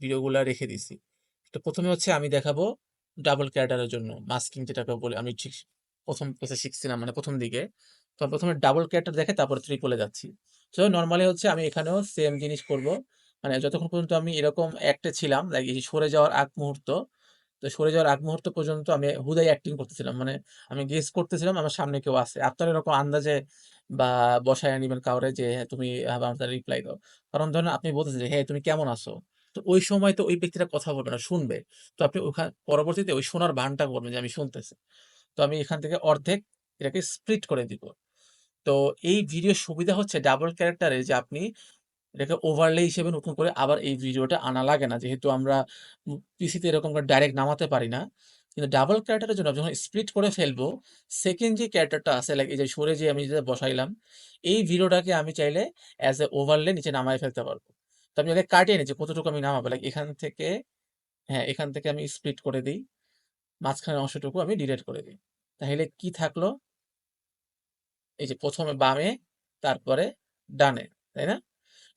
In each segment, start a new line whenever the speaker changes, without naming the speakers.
ভিডিওগুলা রেখে দিছি। তো প্রথমে হচ্ছে আমি দেখাবো ডাবল ক্যারেক্টারের জন্য মাস্কিং যেটাকে বলে আমি ঠিক প্রথম ক্লাসে শিখছিলাম মানে প্রথম দিকে। তো আমি প্রথমে ডাবল ক্যারেক্টার দেখে তারপর ট্রিপলে যাচ্ছি। সো নরমালি হচ্ছে আমি এখানেও সেম জিনিস করব। মানে যতক্ষণ পর্যন্ত আমি এরকম অ্যাক্টে ছিলাম লাইক এই সরে যাওয়ার আগ মুহূর্ত, তো সরে যাওয়ার আগ মুহূর্ত পর্যন্ত আমি হুদাই অ্যাক্টিং করতেছিলাম। মানে আমি গেস করতেছিলাম আমার সামনে কেউ আছে। আপনারা এরকম আন্দাজে বা বসায় নিবেন কাউরে যে হ্যাঁ, তুমি আমার রিপ্লাই দাও। কারণ ধরেন আপনি বলতেছেন যে, "হ্যাঁ, তুমি কেমন আছো?" তো ওই সময় তো ওই ব্যক্তিটা কথা বলবে না, শুনবে। তো আপনি পরবর্তীতে ওই শোনার ভানটা করবেন যে আমি শুনতেছি। তো আমি এখান থেকে অর্ধেক এটাকে স্প্লিট করে দিব। তো এই ভিডিওর সুবিধা হচ্ছে ডাবল ক্যারেক্টারে যে আপনি এটাকে ওভারলে হিসেবে নতুন করে আবার এই ভিডিওটা আনা লাগে না। যেহেতু আমরা পিসিতে এরকম করে ডাইরেক্ট নামাতে পারি না। কিন্তু ডাবল ক্যারেক্টারের জন্য যখন স্প্লিট করে ফেলবো, সেকেন্ড যে ক্যারেক্টারটা আছে লাইক এই যে সরে যে আমি যেটা বসাইলাম, এই ভিডিওটাকে আমি চাইলে অ্যাজ এ ওভারলে নিচে নামায় ফেলতে পারবো। তো আমি আগে কাটিয়ে নিই যে কতটুকু আমি নামাবো। লাইক এখান থেকে হ্যাঁ, এখান থেকে আমি স্প্লিট করে দেই। মাঝখানের অংশটুকু আমি ডিলিট করে দিই। তাহলে কি থাকলো? এই যে ১ম এ বামে, তারপরে ডানে, তাই না?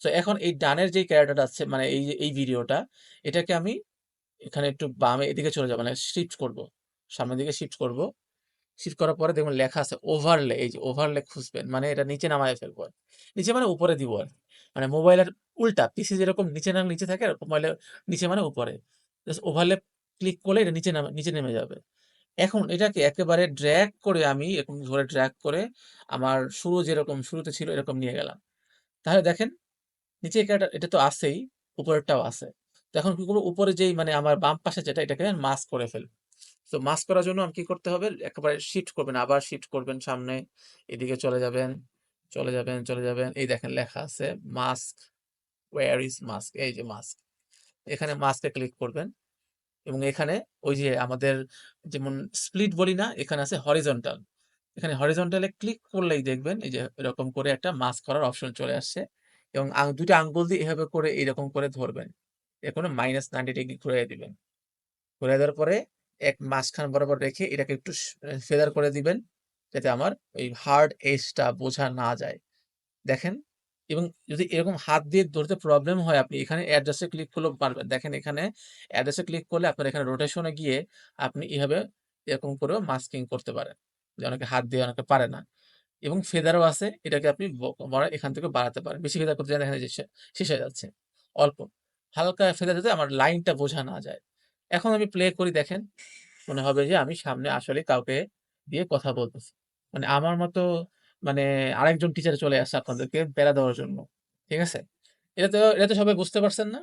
সো এখন এই ডানের যে ক্যারেক্টারটা আছে মানে এই যে এই ভিডিওটা, এটাকে আমি এখানে একটু বামে এদিকে চলে যাবো মানে শিফট করব। সামনের দিকে শিফট করব। শিফট করার পরে দেখবেন লেখা আছে ওভারলে। এই যে ওভারলে খুঁজবেন। মানে এটা নিচে নামায় ফেলবো আরকি। নিচে মানে উপরে দিব আরকি। মানে মোবাইলের উল্টা পিসি যেরকম নিচে না নিচে থাকে এরকম মোবাইলে নিচে মানে উপরে। জাস্ট ওভারলে ক্লিক করলে এটা নিচে নেমে যাবে। এখন এটাকে একেবারে ড্র্যাগ করে আমি এরকম ধরে ড্র্যাগ করে আমার যেরকম শুরুতে ছিল এরকম নিয়ে গেলাম। তাহলে দেখেন নিচে এটা তো আছেই, উপরেরটাও আছে। তো এখন কি করব? উপরে যেই মানে আমার বাম পাশে যেটা এটাকে মাস্ক করে ফেলব। তো মাস্ক করার জন্য আমি কি করতে হবে? একেবারে শিফট করবেন, আবার শিফট করবেন সামনে, এদিকে চলে যাবেন, চলে যাবেন, চলে যাবেন। এই দেখেন লেখা আছে মাস্ক, ওয়্যার ইস মাস্ক? এই যে মাস্ক। এখানে মাস্কে ক্লিক করবেন এবং এখানে ওই যে আমাদের যেমন স্প্লিট বলি না? এখানে আছে হরিজন্টাল। এখানে হরিজন্টাল এ ক্লিক করলেই দেখবেন এই যে এরকম করে একটা মাস্ক করার অপশন চলে আসছে এবং ২ টা আঙ্গুল দিয়ে এভাবে করে এরকম করে ধরবেন। এরপরে -90 ডিগ্রি ঘুরাইয়া দিবেন। ঘুরাই দেওয়ার পরে মাঝখান বরাবর রেখে এটাকে একটু ফেদার করে দিবেন, যাতে আমার ওই হার্ড এজটা বোঝা না যায়। দেখেন এবং যদি এরকম হাত দিয়ে ধরতে প্রবলেম হয় আপনি এখানে অ্যাডজাস্ট এ ক্লিক করলেও পারবেন। দেখেন এখানে অ্যাডজাস্ট এ ক্লিক করলে আপনার এখানে রোটেশন এ গিয়ে আপনি এভাবে এরকম করেও মাস্কিং করতে পারেন। যে অনেকে হাত দিয়ে অনেকে পারে না। এবং ফেদারও আছে। এটাকে আপনি এখান থেকে বাড়াতে পারেন। বেশি ফেদার করতে চাইলে দেখেন এই যে শেষ হয়ে যাচ্ছে। অল্প। হালকা ফেদার যাতে আমার লাইনটা বোঝা না যায়। এখন আমি প্লে করি দেখেন। মনে হবে যে আমি সামনে আসলে কাউকে দিয়ে কথা বলতেছি। মানে আমার মতো মানে আরেকজন টিচার চলে আসছে আপনাদেরকে প্যারা দেওয়ার জন্য। ঠিক আছে? এটা তো সবাই বুঝতে পারছেন না?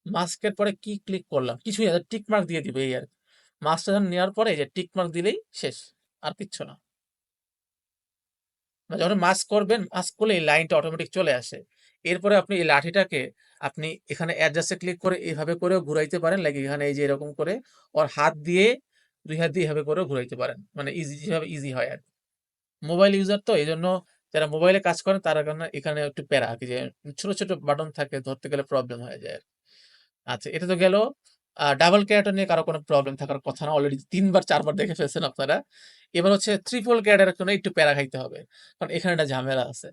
মাস্কের পরে কি ক্লিক করলাম? কিছুই না টিক মার্ক দিয়ে দিবে এই আরকি। মাস্কটা যখন নেওয়ার পরে এই যে টিক মার্ক দিলেই শেষ। আর কিচ্ছু না। মানে যখন মাস্ক করবেন, মাস্ক করলে এই লাইনটা অটোমেটিক চলে আসে। এরপরে আপনি এই লাঠিটাকে আপনি এখানে অ্যাডজাস্ট এ ক্লিক করে এভাবে করেও ঘুরাইতে পারেন। লাইক এখানে এই যে এরকম করে ওর হাত দিয়ে ২ হাত দিয়ে এভাবে করেও ঘুরাইতে পারেন। মানে যেভাবে ইজি হয় আরকি। মোবাইল ইউজার তো এজন্য যারা মোবাইলে কাজ করেন তারা কারণে এখানে একটু প্যারা আরকি যে ছোট, ছোট বাটন থাকে ধরতে গেলে প্রবলেম হয়ে যায় আরকি। আচ্ছা এটা তো গেল ডাবল ক্যারেক্টার নিয়ে কারো কোনো প্রবলেম থাকার কথা না। অলরেডি ৩ বার ৪ বার দেখে ফেলছেন আপনারা। এবার হচ্ছে ট্রিপল ক্যারেক্টারের জন্য একটু প্যারা খাইতে হবে। কারণ এখানে একটা ঝামেলা আছে।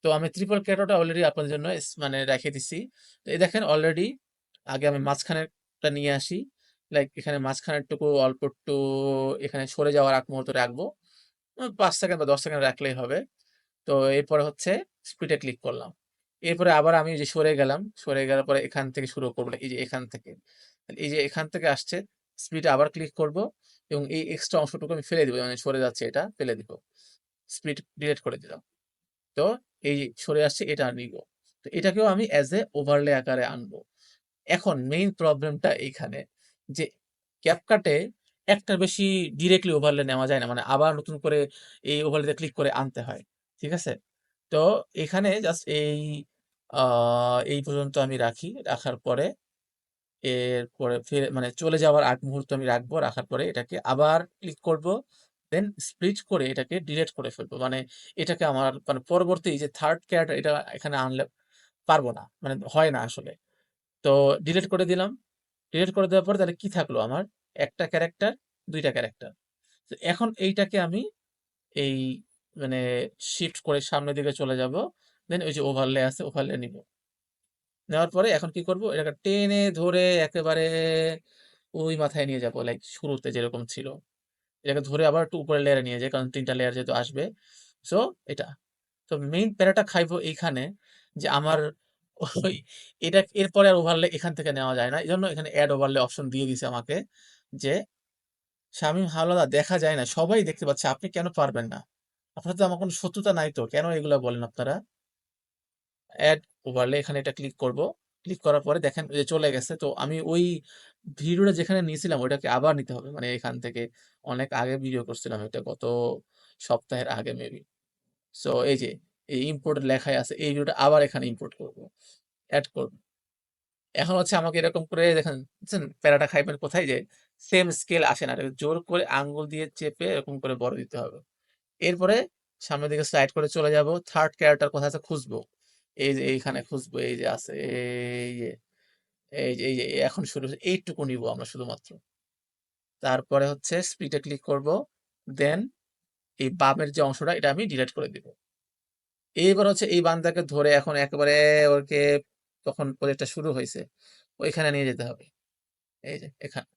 তো আমি ট্রিপল ক্যারেক্টারটা অলরেডি আপনাদের জন্য মানে রেখে দিছি। তো এই দেখেন অলরেডি আগে আমি মাঝখানেরটা নিয়ে আসি। লাইক এখানে মাঝখানেরটুকু অল্প একটু এখানে সরে যাওয়ার আগ মুহূর্তে রাখবো। ৫ সেকেন্ড বা ১০ সেকেন্ড রাখলেই হবে। তো এরপরে হচ্ছে স্প্লিট এ ক্লিক করলাম। এরপরে আবার আমি যে সরে গেলাম, সরে গেলার পরে এখান থেকে শুরু করব। এই যে এখান থেকে। এই যে এখান থেকে আসছে স্প্লিট এ আবার ক্লিক করব এবং এই এক্সট্রা অংশটুকু আমি ফেলে দিব। মানে সরে যাচ্ছে এটা ফেলে দিব। স্প্লিট ডিলিট করে দিলাম। তো এই যে সরে আসছে এটা নিব। তো এটাকেও আমি এজ এ ওভারলে আকারে আনবো। এখন মেইন প্রবলেমটা এইখানে যে CapCut এ একটার বেশি ডিরেক্টলি ওভারলে নেওয়া যায় না। মানে আবার নতুন করে এই ওভারলেতে ক্লিক করে আনতে হয়। ঠিক আছে? তো এখানে জাস্ট আ এই পর্যন্ত আমি রাখি। রাখার পরে এরপরে ফিরে মানে চলে যাওয়ার আগ মুহূর্ত আমি রাখবো। রাখার পরে এটাকে আবার ক্লিক করব। দেন স্প্লিট করে এটাকে ডিলিট করে ফেলবো। মানে এটাকে আমার মানে পরবর্তী যে 3rd ক্যারেক্টার এটা এখানে আনলে পারব না। মানে হয় না আসলে। তো ডিলিট করে দিলাম। ডিলিট করে দেওয়ার পরে তাহলে কি থাকলো আমার? ১ টা ক্যারেক্টার, ২ টা ক্যারেক্টার। তো এখন এইটাকে আমি এই মানে শিফট করে সামনের দিকে চলে যাব। দেন ওই যে ওভারলে আছে ওভারলে নিব। নেওয়ার পরে এখন কি করব, এটাকে টেনে ধরে একেবারে ওই মাথায় নিয়ে যাব, লাইক শুরুতে যেরকম ছিল। এটাকে ধরে আবার একটু উপরের লেয়ারে নিয়ে যাই, কারণ ৩ টা লেয়ার যেহেতু আসবে। সো এটা। তো মেইন প্যারাটা খাইবো এইখানে, যে আমার ওই এটা এরপরে আর ওভারলে এখান থেকে নেওয়া যায় না। এজন্য এখানে এড ওভারলে অপশন দিয়ে দিছে আমাকে, যে শামীম হাওলাদার দেখা যায় না, সবাই দেখতে পাচ্ছে, আপনি কেন পারবেন না? আপনার তো আমার কোনো শত্রুতা নাই তো, কেন এগুলা বলেন আপনারা? এড ওভারলে এখানে এটা ক্লিক করব। ক্লিক করার পরে দেখেন ওই যে চলে গেছে। তো আমি ওই ভিডিওটা যেখানে নিয়েছিলাম ওইটাকে আবার নিতে হবে। মানে এখান থেকে অনেক আগে ভিডিও করছিলাম, এটা গত সপ্তাহের আগে মেবি। সো এই যে এই ইম্পোর্ট লেখাই আছে, এই ভিডিওটা আবার এখানে ইম্পোর্ট করব, এড করব। এখন হচ্ছে আমাকে এরকম করে দেখেন, বুঝছেন প্যারাটা খাইবেন কোথায়, যে সেম স্কেল আসে না, এটাকে জোর করে আঙ্গুল দিয়ে চেপে এরকম করে বড় দিতে হবে। এরপরে সামনের দিকে স্লাইড করে চলে যাব, থার্ড ক্যারেক্টার কোথায় আছে খুঁজবো। এই যে এইখানে খুঁজবো, এই যে আছে, এই যে এই যে এখন শুরু হচ্ছে, এইটুকু নিব আমরা শুধুমাত্র। তারপরে হচ্ছে স্প্লিটে ক্লিক করব, দেন এই বামের যে অংশটা এটা আমি ডিলিট করে দিব। এইবার হচ্ছে এই বান্দাকে ধরে এখন একেবারে ওকে, তখন প্রজেক্টটা শুরু হয়েছে, ওইখানে নিয়ে যেতে হবে। এই যে এখানে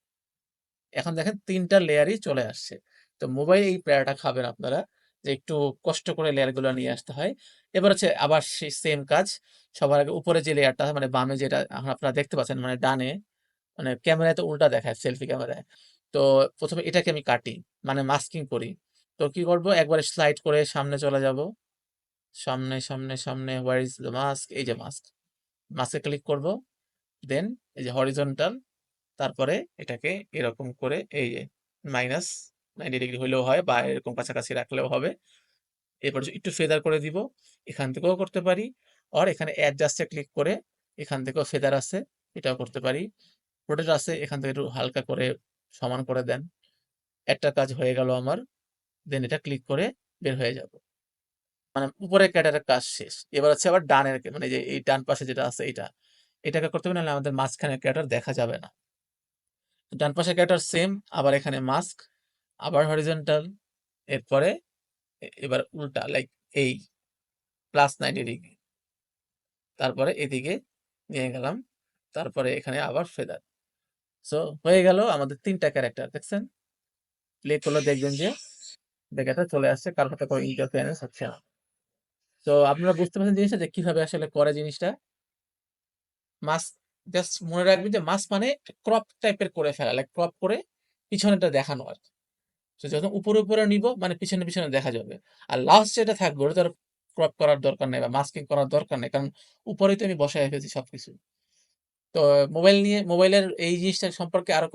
এখন দেখেন ৩ টা লেয়ারই চলে আসছে। তো মোবাইল এই প্যারাটা খাবেন আপনারা, যে একটু কষ্ট করে লেয়ারগুলো নিয়ে আসতে হয়। এবার হচ্ছে আবার সেই সেম কাজ। সবার আগে উপরে যে লেয়ারটা, মানে বামে যেটা এখন আপনারা দেখতে পাচ্ছেন, মানে ডানে, মানে ক্যামেরায় তো উল্টা দেখায়, সেলফি ক্যামেরায়। তো ১ম এ এটাকে আমি কাটি, মানে মাস্কিং করি। তো কি করব, একবারে স্লাইড করে সামনে চলে যাব। সামনে হোয়ার ইজ দ্য মাস্ক? এই যে মাস্ক। মাস্কে ক্লিক করব। দেন এই যে হরিজন্টাল, তারপরে এটাকে এরকম করে এই যে -90 ডিগ্রি হইলেও হয়, বা এরকম কাছাকাছি রাখলেও হবে। এরপর একটু ফেদার করে দিব, এখান থেকেও করতে পারি। আর এখানে অ্যাডজাস্টে ক্লিক করে এখান থেকেও ফেদার আছে, এটাও করতে পারি। রোটেট আছে, এখান থেকে একটু হালকা করে সমান করে দেন। একটা কাজ হয়ে গেল আমার। দেন এটা ক্লিক করে বের হয়ে যাব। মানে উপরের ক্যাটারের কাজ শেষ। এবার হচ্ছে আবার ডানের, মানে যে এই ডান পাশে যেটা আছে এটা, এটাকে করতে হবে, নাহলে আমাদের মাঝখানের ক্যাটার দেখা যাবে না। ডান পাশে ক্যাটার সেম, আবার এখানে মাস্ক, আবার হরিজন্টাল, এরপরে এবার উল্টা, লাইক এই +90 ডিগ্রি, তারপরে এদিকে নিয়ে গেলাম, তারপরে এখানে আবার ফেদার। সো হয়ে গেল আমাদের ৩ টা ক্যারেক্টার, দেখছেন? প্লে করলে দেখবেন যে জায়গাটা চলে আসছে, কারোর সাথে কোনো ইন্টারফারেন্স হচ্ছে না। তো আপনারা বুঝতে পারছেন জিনিসটা, যে কিভাবে আসলে করে জিনিসটা। মাস্ক, জাস্ট মনে রাখবেন যে মাস্ক মানে ক্রপ টাইপের করে ফেলা, লাইক ক্রপ করে পিছনেটা দেখানো আর কি। তো যখন উপরে নিব, মানে পিছনে দেখা যাবে। আর লাস্ট যেটা থাকবে ওটা তো আর ক্রপ করার দরকার নেই বা মাস্কিং করার দরকার নেই, কারণ উপরেই তো আমি বসায় রেখেছি সবকিছু। তো মোবাইলের এই জিনিসটা সম্পর্কে আরো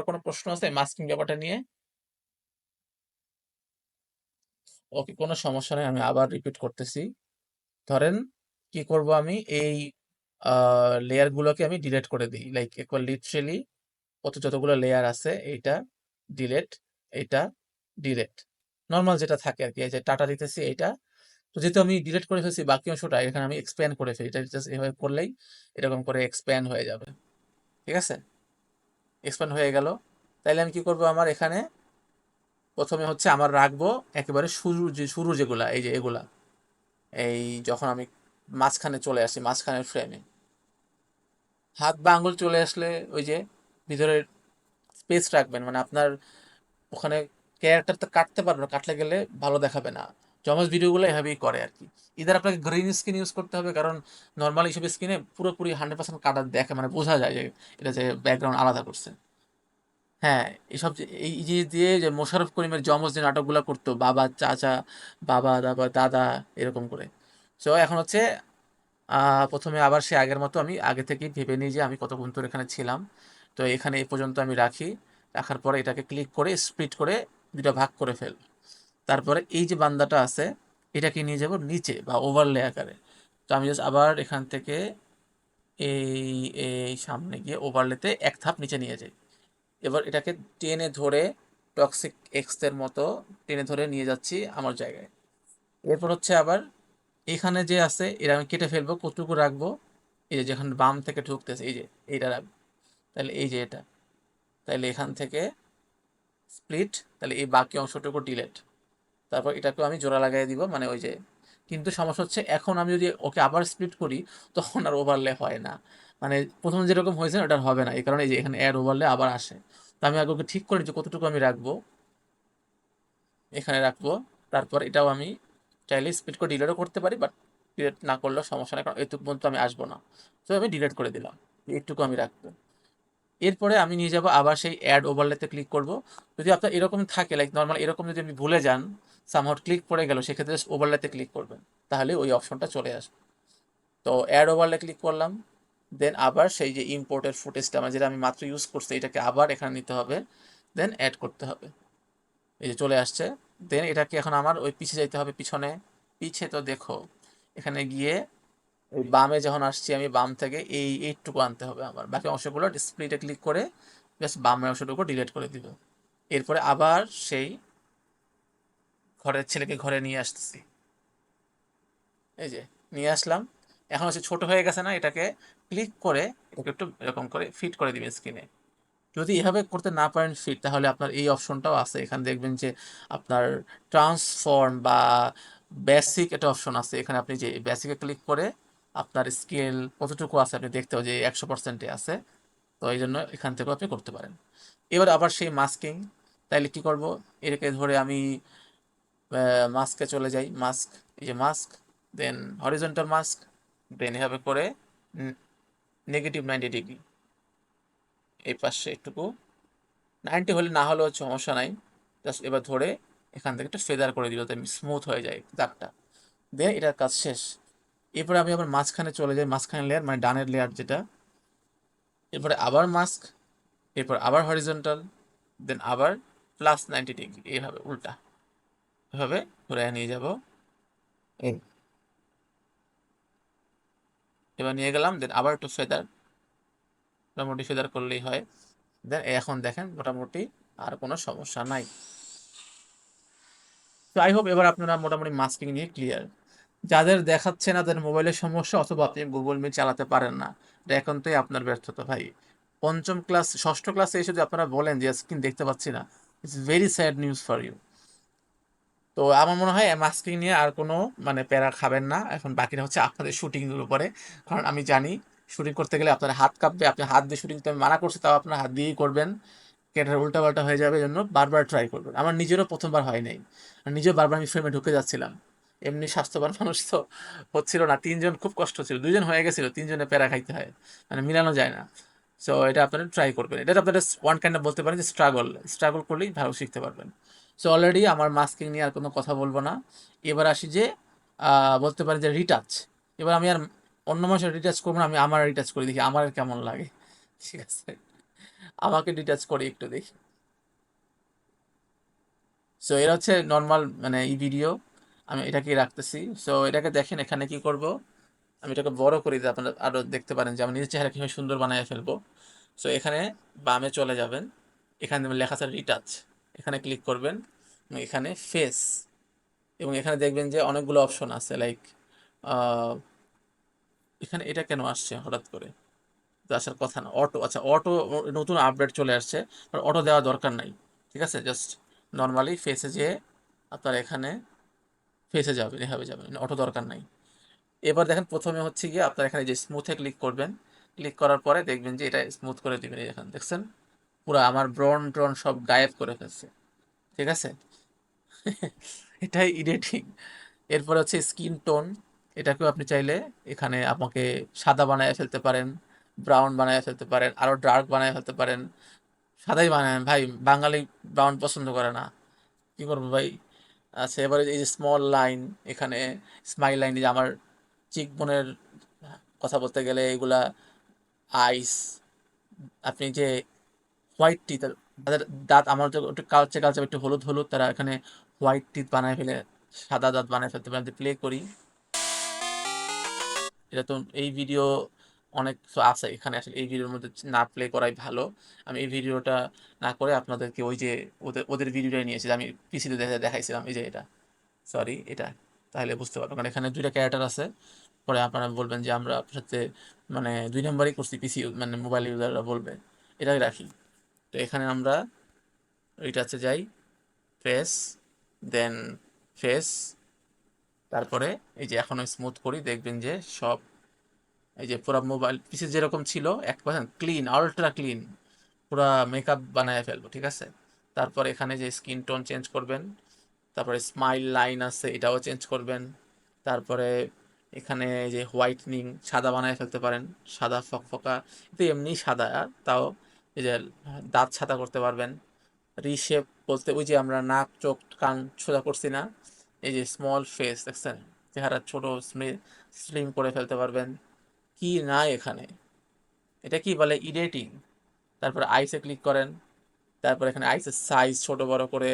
কোনো প্রশ্ন আছে মাস্কিং ব্যাপারটা নিয়ে? ওকে, কোনো সমস্যা নেই, আমি আবার রিপিট করতেছি। ধরেন কি করব, আমি এই লেয়ার গুলোকে আমি ডিলিট করে দিই, লাইক একবার লিটারেলি যতগুলো লেয়ার আছে এইটা ডিলিট, এইটা ডিলিট, নর্মাল যেটা থাকে আর কি, এই যে টাটা দিতেছি এইটা। তো যেহেতু আমি ডিলিট করে ফেলছি বাকি অংশটা, এখানে আমি এক্সপ্যান্ড করে ফেলি, এটা জাস্ট এভাবে করলেই এরকম করে এক্সপ্যান্ড হয়ে যাবে। ঠিক আছে, এক্সপ্যান্ড হয়ে গেল। তাইলে আমি কি করব, আমার এখানে প্রথমে হচ্ছে আমার রাখবো একেবারে শুরু যেগুলা, এই যে এগুলা, এই যখন আমি মাঝখানে চলে আসি, মাঝখানের ফ্রেমে হাত বা আঙ্গুল চলে আসলে ওই যে ভিতরের স্পেস রাখবেন, মানে আপনার ওখানে ক্যারেক্টার তো কাটতে পারবে না, কাটলে গেলে ভালো দেখাবে না। জমজ ভিডিওগুলো এভাবেই করে আর কি। ইদার আপনাকে গ্রিন স্ক্রিন ইউজ করতে হবে, কারণ নর্মাল এইসব স্ক্রিনে পুরোপুরি 100% কাটা দেখে, মানে বোঝা যায় যে এটা যে ব্যাকগ্রাউন্ড আলাদা করছে। হ্যাঁ, এসব যে এই যে দিয়ে যে মোশাররফ করিমের যমজ যে নাটকগুলো করতো, বাবা, চাচা, বাবা, তারপর দাদা, এরকম করে। সো এখন হচ্ছে ১ম এ আবার সে আগের মতো আমি আগে থেকেই ভেবে নিই যে আমি কতক্ষণ ধরে এখানে ছিলাম। তো এখানে এই পর্যন্ত আমি রাখি। রাখার পরে এটাকে ক্লিক করে স্প্লিট করে ২ টা ভাগ করে ফেলব। তারপরে এই যে বান্দাটা আছে, এটাকে নিয়ে যাব নিচে বা ওভারলে আকারে। তো আমি জাস্ট আবার এখান থেকে এই সামনে গিয়ে ওভারলেতে ১ ধাপ নিচে নিয়ে যাই। এবার এটাকে টেনে ধরে টক্সিক এক্স এর মতো টেনে ধরে নিয়ে যাচ্ছি আমার জায়গায়। এরপর হচ্ছে আবার এখানে যে আছে এটা আমি কেটে ফেলবো, কতটুকু রাখবো, এই যে যেখানে বাম থেকে ঢুকতেছে, এই যে এইটা রাখবো। তাহলে এই যে এটা, তাহলে এখান থেকে স্প্লিট, তাহলে এই বাকি অংশটুকু ডিলেট। তারপর এটাকেও আমি জোড়া লাগাই দিব, মানে ওই যে কিন্তু সমস্যা হচ্ছে এখন আমি যদি ওকে আবার স্প্লিট করি তখন আর ওভারলে হয় না, মানে প্রথম যেরকম হয়েছে ওটা আর হবে না, এই কারণে এই যে এখানে অ্যাড ওভারলে আবার আসে। তো আমি আগে ওকে ঠিক করি যে কতটুকু আমি রাখবো, এখানে রাখবো। তারপর এটাও আমি চাইলে স্প্লিট করে ডিলেটও করতে পারি, বাট ডিলেট না করলেও সমস্যা নেই, কারণ এটুকু পর্যন্ত আমি আসবো না। তো আমি ডিলেট করে দিলাম, এইটুকু আমি রাখবো। এরপরে আমি নিয়ে যাব আবার সেই অ্যাড ওভারলেতে ক্লিক করব। যদি আপনার এরকম থাকে, লাইক নর্মাল এরকম যদি আপনি ভুলে যান, সামহাউ ক্লিক পড়ে গেল, সেক্ষেত্রে ওভারলেতে ক্লিক করবেন, তাহলে ওই অপশনটা চলে আসবে। তো অ্যাড ওভারলে ক্লিক করলাম, দেন আবার সেই যে ইম্পোর্টের ফুটেজটা আমার যেটা আমি মাত্র ইউজ করছি, এটাকে আবার এখানে নিতে হবে, দেন অ্যাড করতে হবে। এই যে চলে আসছে। দেন এটাকে এখন আমার ওই পিছে যাইতে হবে, পিছনে। পিছে তো দেখো, এখানে গিয়ে ওই বামে যখন আসছি আমি, বাম থেকে এইটুকু আনতে হবে আমার, বাকি অংশগুলো ডিসপ্লেতে ক্লিক করে জাস্ট বামের অংশটুকু ডিলিট করে দিব। এরপরে আবার সেই ঘরের ছেলেকে ঘরে নিয়ে আসতেছি, এই যে নিয়ে আসলাম। এখন হচ্ছে ছোট হয়ে গেছে না, এটাকে ক্লিক করে এটাকে একটু এরকম করে ফিট করে দিবেন স্ক্রিনে। যদি এভাবে করতে না পারেন ফিট, তাহলে আপনার এই অপশনটাও আছে, এখানে দেখবেন যে আপনার ট্রান্সফর্ম বা বেসিক একটা অপশন আছে, এখানে আপনি যে বেসিকে ক্লিক করে আপনার স্কেল কতটুকু আছে আপনি দেখতে হবে যে 100%-এ আছে। তো এই জন্য এখান থেকেও আপনি করতে পারেন। এবার আবার সেই মাস্কিং, তাইলে কি করব, এটাকে ধরে আমি মাস্কে চলে যাই, মাস্ক, এই যে মাস্ক, দেন হরিজন্টাল মাস্ক, দেন এভাবে করে -90 ডিগ্রি এই পাশে একটুকু, 90 হলে না হলেও সমস্যা নাই। জাস্ট এবার ধরে এখান থেকে একটু ফেদার করে দিল, তাই স্মুথ হয়ে যায় দাগটা। দেন এটার কাজ শেষ। এরপরে আমি আবার মাঝখানে চলে যাই, মাঝখানে লেয়ার মানে ডানের লেয়ার যেটা। এরপরে আবার মাস্ক, এরপর আবার হরিজন্টাল, দেন আবার +90 ডিগ্রি, এইভাবে উল্টা, এভাবে ঘুরে নিয়ে যাব। এই এবার নিয়ে গেলাম, দেন আবার একটু ফেদার, মোটামুটি ফেদার করলেই হয়। দেন এখন দেখেন মোটামুটি আর কোনো সমস্যা নাই। তো আই হোপ এবার আপনারা মোটামুটি মাস্কিং নিয়ে ক্লিয়ার। যাদের দেখাচ্ছে না, তাদের মোবাইলের সমস্যা, অথবা আপনি গুগল মিট চালাতে পারেন না, এটা একান্তই আপনার ব্যর্থতা ভাই। পঞ্চম ক্লাস, ষষ্ঠ ক্লাসে এসে যদি আপনারা বলেন যে স্ক্রিন দেখতে পাচ্ছি না, it's very sad news for you. তো আমার মনে হয় মাস্কিং নিয়ে আর কোনো মানে প্যারা খাবেন না, এখন বাকিটা হচ্ছে আপনাদের শুটিংয়ের উপরে। কারণ আমি জানি শুটিং করতে গেলে আপনার হাত কাঁপবে, আপনি হাত দিয়ে শুটিং, তো আমি মানা করছি, তাও আপনার হাত দিয়েই করবেন, ক্যামেরা উল্টাপাল্টা হয়ে যাবে, এই জন্য বারবার ট্রাই করবেন। আমার নিজেরও প্রথমবার হয় নাই, আর নিজেও বারবার আমি ফ্রেমে ঢুকে যাচ্ছিলাম। এমনি স্বাস্থ্যবান মানুষ তো হচ্ছিল না, তিনজন খুব কষ্ট ছিল, দুইজন হয়ে গেছিল, তিনজনে প্যারা খাইতে হয়, মানে মিলানো যায় না। সো এটা আপনারা ট্রাই করবেন, এটা আপনারা ওয়ান কাইন্ড অফ বলতে পারেন যে স্ট্রাগল, স্ট্রাগল করলেই ভালো শিখতে পারবেন। সো অলরেডি আমার মাস্কিং নিয়ে আর কোনো কথা বলবো না। এবার আসি যে বলতে পারি যে রিটাচ। এবার আমি আর অন্য মানুষের রিটাচ করবো না, আমি আমার রিটাচ করে দেখি আমার কেমন লাগে। ঠিক আছে, আমাকে ডিটাচ করে একটু দেখি। সো এরা হচ্ছে নর্মাল মানে এই ভিডিও, আমি এটাকে রাখতেছি। সো এটাকে দেখেন, এখানে কি করব, আমি এটাকে বড় করে দিই, আপনারা আরো দেখতে পারেন যে আমি নিজের চেহারা কিভাবে সুন্দর বানায় ফেলবো। সো এখানে বামে চলে যাবেন, এখানে লেখা আছে রিটাচ, এখানে ক্লিক করবেন, এবং এখানে ফেস, এবং এখানে দেখবেন যে অনেকগুলো অপশন আছে, লাইক এখানে এটা কেন আসছে হঠাৎ করে, তো আসার কথা না, অটো, আচ্ছা অটো নতুন আপডেট চলে আসছে, অটো দেওয়া দরকার নাই। ঠিক আছে, জাস্ট নর্মালি ফেসে যেয়ে আপনার এখানে ফেসে যাবেন, এভাবে যাবেন, অটো দরকার নাই। এবার দেখেন প্রথমে হচ্ছে গিয়ে আপনার এখানে যে স্মুথে ক্লিক করবেন, ক্লিক করার পরে দেখবেন যে এটা স্মুথ করে দিবেন, এই দেখেন, দেখছেন পুরো আমার ব্রন ট্রন সব গায়েব করে ফেলছে। ঠিক আছে, এটাই এডিটিং। এরপরে হচ্ছে স্কিন টোন, এটাকেও আপনি চাইলে এখানে আমাকে সাদা বানায় ফেলতে পারেন, ব্রাউন বানায় ফেলতে পারেন, আরো ডার্ক বানায় ফেলতে পারেন। সাদাই বানায় ভাই, বাঙালি ব্রাউন পছন্দ করে না, কি করবো ভাই। আচ্ছা এবারে এই যে স্মল লাইন, এখানে স্মাইল লাইন, যে আমার চিক বোনের কথা বলতে গেলে এগুলা আইস, আপনি যে হোয়াইট টিথ, তাদের দাঁত আমার তো একটু কালচে কালচে একটু হলুদ হলুদ, তারা এখানে হোয়াইট টিথ বানায় ফেলে, সাদা দাঁত বানায় ফেলতে পারেন। প্লে করি, এটা তো এই ভিডিও অনেক কিছু আছে এখানে, আসলে এই ভিডিওর মধ্যে না প্লে করাই ভালো। আমি এই ভিডিওটা না করে আপনাদেরকে ওই যে ওদের ওদের ভিডিওটাই নিয়েছি, আমি পিসিতে দেখাইছিলাম, এই যে এটা, সরি এটা, তাহলে বুঝতে পারবেন, কারণ এখানে দুইটা ক্যারেক্টার আছে। পরে আপনারা বলবেন যে আমরা আপনার সাথে মানে দুই নম্বরই করছি, পিসি মানে মোবাইল ইউজাররা বলবে। এটাই রাখি। তো এখানে আমরা রিটাচে যাই, ফেস, দেন ফেস, তারপরে এই যে এখন স্মুথ করি, দেখবেন যে সব এই যে পুরা মোবাইল পিসে যেরকম ছিল 1% ক্লিন, আল্ট্রা ক্লিন, পুরা মেকআপ বানায় ফেলবো, ঠিক আছে। তারপর এখানে যে স্কিন টোন চেঞ্জ করবেন, তারপরে স্মাইল লাইন আছে এটাও চেঞ্জ করবেন। তারপরে এখানে যে হোয়াইটনিং সাদা বানায় ফেলতে পারেন, সাদা ফকফকা, কিন্তু এমনি সাদা, তাও এই যে দাঁত সাদা করতে পারবেন। রিশেপ বলতে ওই যে আমরা নাক চোখ কান সোজা করছি না, এই যে স্মল ফেস দেখছেন, চেহারা ছোট স্লিম করে ফেলতে পারবেন। কি না এখানে, এটা কি বলে এডিটিং। তারপর আইসে ক্লিক করেন, তারপর এখানে আইসের সাইজ ছোট বড় করে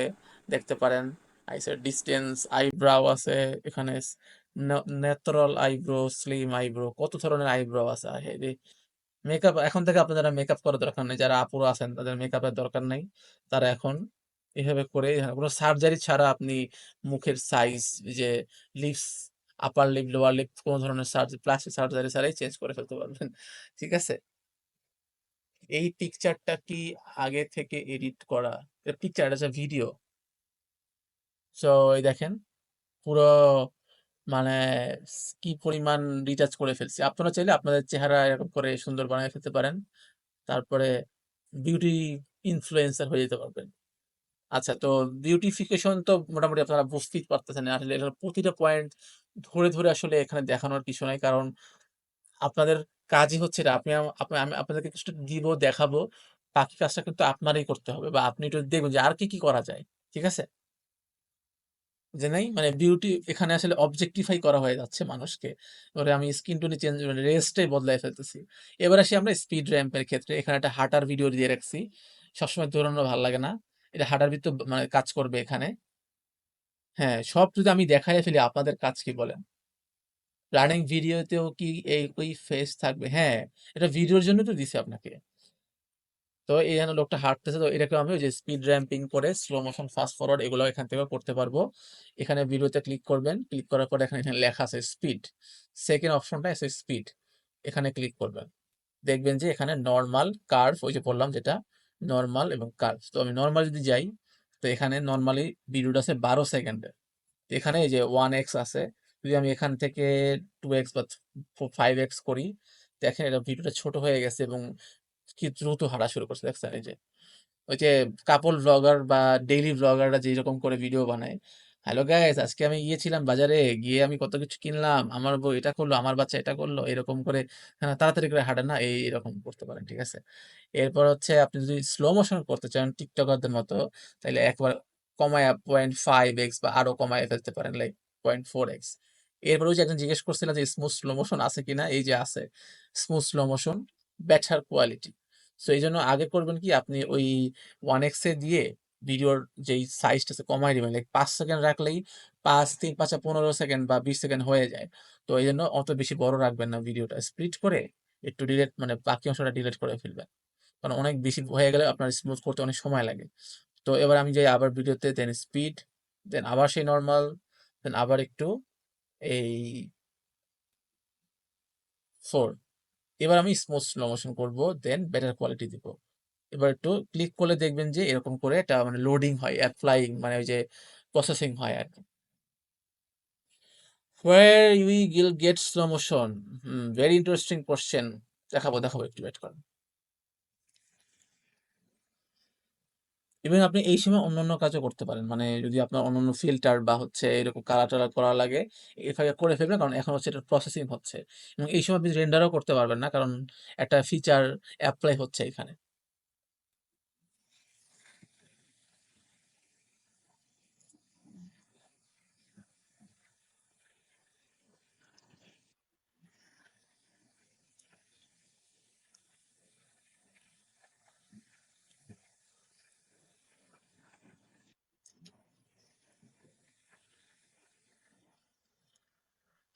দেখতে পারেন। আইসের ডিস্টেন্স, আইব্রাও আছে এখানে, ন্যাচারাল আইব্রো, স্লিম আইব্রো, কত ধরনের আইব্রো আছে। মেকআপ এখন থেকে আপনাদের মেকআপ করার দরকার নেই, যারা আপুরা আছেন তাদের মেকআপের দরকার নেই। তারা এখন এভাবে করে কোনো সার্জারি ছাড়া আপনি মুখের সাইজ, যে lips, upper lip lower lip, কোনো ধরনের সার্জারি, প্লাস্টিক সার্জারি ছাড়াই চেঞ্জ করে ফেলতে পারবেন, ঠিক আছে। এই পিকচারটা কি আগে থেকে এডিট করা? পিকচার, এটা ভিডিও। সো এই দেখেন পুরো, মানে কি পরিমাণ রিটাচ করে ফেলছি। আপনারা চাইলে আপনাদের চেহারা এরকম করে সুন্দর বানিয়ে ফেলতে পারেন। তারপরে বিউটি ইনফ্লুয়েন্সার হয়ে যেতে পারবেন। আচ্ছা, তো বিউটিফিকেশন তো মোটামুটি আপনারা বুঝতেই পারতেছেন। আসলে এটার প্রতিটা পয়েন্ট ধরে ধরে আসলে এখানে দেখানোর কিছু নাই, কারণ আপনাদের কাজই হচ্ছে এটা। আমি আপনাদেরকে কিছু দিব, দেখাবো, বাকি কাজটা কিন্তু আপনারই করতে হবে, বা আপনি একটু দেখবেন যে আর কি কি করা যায়, ঠিক আছে। যে নাই মানে বিউটি এখানে আসলে অবজেক্টিফাই করা হয়ে যাচ্ছে মানুষকে। এবারে আমি স্কিন টোনে চেঞ্জ, মানে রেসটাই বদলায় ফেলতেছি। এবার আসি আমরা স্পিড র্যাম্পের ক্ষেত্রে। এখানে একটা হাঁটার ভিডিও দিয়ে রাখছি, সবসময় দৌড়ানো ভালো লাগে না, এটা হাঁটার ভিতর মানে কাজ করবে এখানে। হ্যাঁ, সব যদি আমি দেখাই ফেলি আপনাদের কাজ কি বলেন? রানিং ভিডিওতেও কি এই ওই ফেস থাকবে? হ্যাঁ, এটা ভিডিওর জন্য তো দিছি আপনাকে। তো এই যেন লোকটা হাঁটতেছে, তো এটাকে আমি ওই যে স্পিড র্যাম্পিং করে স্লো মোশন, ফাস্ট ফরওয়ার্ড এগুলো এখান থেকে করতে পারবো। এখানে ভিডিওতে ক্লিক করবেন, ক্লিক করার পর এখানে এখানে লেখা আছে স্পিড, সেকেন্ড অপশনটা আছে স্পিড, এখানে ক্লিক করবেন। দেখবেন যে এখানে নর্মাল, কার্ভ, ওই যে বললাম যেটা নর্মাল এবং কার্ভ। তো আমি নর্মাল যদি যাই, তো এখানে নর্মালি ভিডিওটা আছে 12 সেকেন্ডের। এখানে এই যে 1x আছে, যদি আমি এখান থেকে 2x বা 5x করি, দেখেন এটা ভিডিওটা ছোট হয়ে গেছে এবং কি দ্রুত হাঁটা শুরু করছে, দেখছেন এই যে ওই যে কাপল ব্লগার বা ডেইলি ব্লগাররা যেরকম করে ভিডিও বানায়, হ্যালো গাইস আজকে আমি গিয়েছিলাম বাজারে, গিয়ে আমি কত কিছু কিনলাম, আমার বউ এটা করলো, আমার বাচ্চা এটা করলো, এরকম করে। হ্যাঁ, তাড়াতাড়ি করে হাঁটে না, এই এরকম করতে পারেন, ঠিক আছে। এরপর হচ্ছে আপনি যদি স্লো মোশন করতে চান টিকটকারদের মতো, তাহলে একবার কমায় 0.5x বা আরো কমায় ফেলতে পারেন, লাইক 0.4x। এরপর ওই যে একজন জিজ্ঞেস করছিল যে স্মুথ স্লো মোশন আছে কিনা, এই যে আছে smooth slow motion, better quality. So এই জন্য আগে করবেন কি, আপনি ওই 1x এ দিয়ে ভিডিওর যেই সাইজটা আছে কমাই দিবেন, লাইক 5 সেকেন্ড রাখলেই 5, 3, 5, 15 সেকেন্ড বা 20 সেকেন্ড হয়ে যায়। তো এই জন্য অত বেশি বড় রাখবেন না, ভিডিওটা স্প্লিট করে একটু ডিলেট, মানে বাকি অংশটা ডিলেট করে ফেলবেন, কারণ অনেক বেশি হয়ে গেলে আপনার স্মুথ করতে অনেক সময় লাগে। তো এবার আমি যাই আবার ভিডিওতে, দেন স্পিড, দেন আবার সেই নর্মাল, দেন আবার একটু এই 4। এবার আমি স্মুথ স্লো মোশন করবো, দেন বেটার কোয়ালিটি দিব। এবার একটু ক্লিক করলে দেখবেন যে এরকম করে এটা মানে লোডিং হয়, অ্যাপ্লাইং মানে ওই যে প্রসেসিং হয় আর কি। Where we will get slow motion? Very interesting question. দেখাবো দেখাবো, একটু ওয়েট করেন। এবং আপনি এই সময় অন্যান্য কাজও করতে পারেন, মানে যদি আপনার অন্যান্য ফিল্টার বা হচ্ছে এরকম কালার টালার করা লাগে, এভাবে করে ফেলবেন, কারণ এখন হচ্ছে এটা প্রসেসিং হচ্ছে। এবং এই সময় আপনি রেন্ডারও করতে পারবেন না, কারণ একটা ফিচার অ্যাপ্লাই হচ্ছে এখানে।